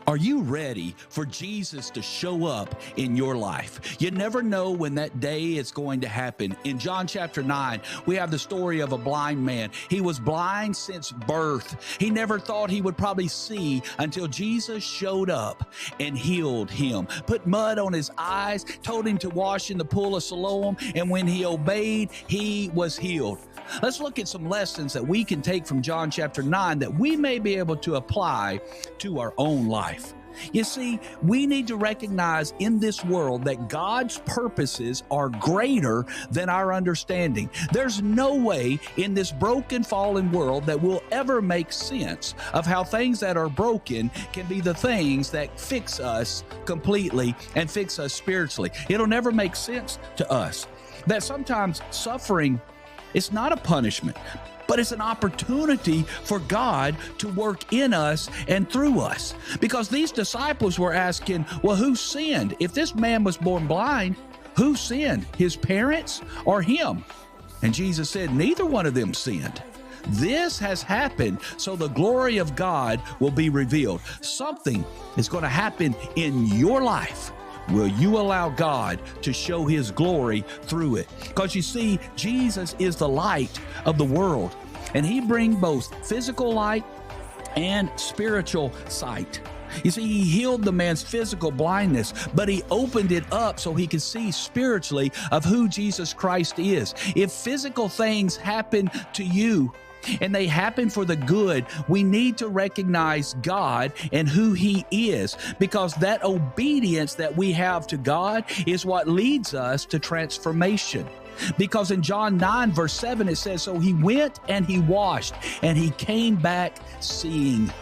Are you ready for Jesus to show up in your life? You never know when that day is going to happen. In John chapter 9, we have the story of a blind man. He was blind since birth. He never thought he would probably see until Jesus showed up and healed him, put mud on his eyes, told him to wash in the pool of Siloam, and when he obeyed, he was healed. Let's look at some lessons that we can take from John chapter 9 that we may be able to apply to our own life. You see, we need to recognize in this world that God's purposes are greater than our understanding. There's no way in this broken, fallen world that will ever make sense of how things that are broken can be the things that fix us completely and fix us spiritually. It'll never make sense to us that sometimes suffering, it's not a punishment, but it's an opportunity for God to work in us and through us. Because these disciples were asking, well, who sinned? If this man was born blind, who sinned? His parents or him? And Jesus said, neither one of them sinned. This has happened so the glory of God will be revealed. Something is going to happen in your life. Will you allow God to show his glory through it? Because you see, Jesus is the light of the world, and he brings both physical light and spiritual sight. You see, he healed the man's physical blindness, but he opened it up so he could see spiritually of who Jesus Christ is. If physical things happen to you, and they happen for the good, we need to recognize God and who he is, because that obedience that we have to God is what leads us to transformation. Because in John 9 verse 7 it says, so he went and he washed and he came back seeing.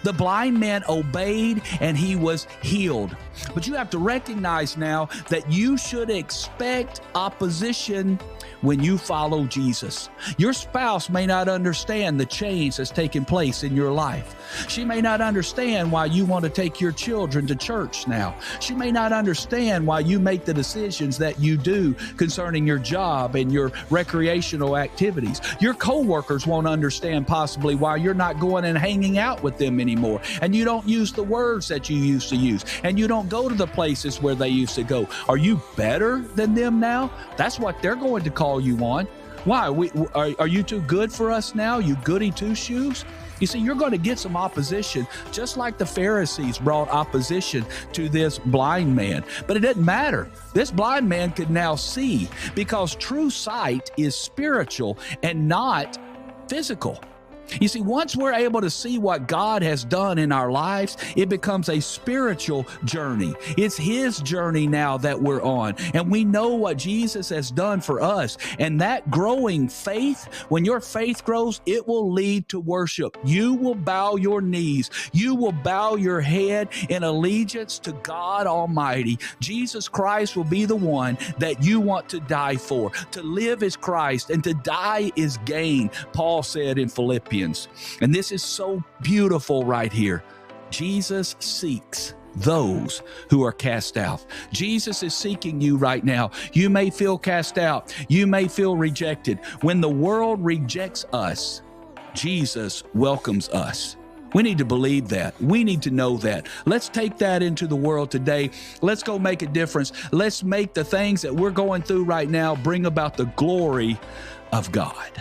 The blind man obeyed and he was healed. But you have to recognize now that you should expect opposition when you follow Jesus. Your spouse may not understand the change that's taking place in your life. She may not understand why you want to take your children to church now. She may not understand why you make the decisions that you do concerning your job and your recreational activities. Your coworkers won't understand possibly why you're not going and hanging out with them anymore, and you don't use the words that you used to use, and you don't go to the places where they used to go. Are you better than them now? That's what they're going to call you on. Why? Are you too good for us now? You goody two-shoes? You see, you're going to get some opposition, just like the Pharisees brought opposition to this blind man. But it doesn't matter. This blind man could now see, because true sight is spiritual and not physical. You see, once we're able to see what God has done in our lives, it becomes a spiritual journey. It's his journey now that we're on, and we know what Jesus has done for us. And that growing faith, when your faith grows, it will lead to worship. You will bow your knees. You will bow your head in allegiance to God Almighty. Jesus Christ will be the one that you want to die for. To live is Christ, and to die is gain, Paul said in Philippians. And this is so beautiful right here. Jesus seeks those who are cast out. Jesus is seeking you right now. You may feel cast out. You may feel rejected. When the world rejects us, Jesus welcomes us. We need to believe that. We need to know that. Let's take that into the world today. Let's go make a difference. Let's make the things that we're going through right now bring about the glory of God.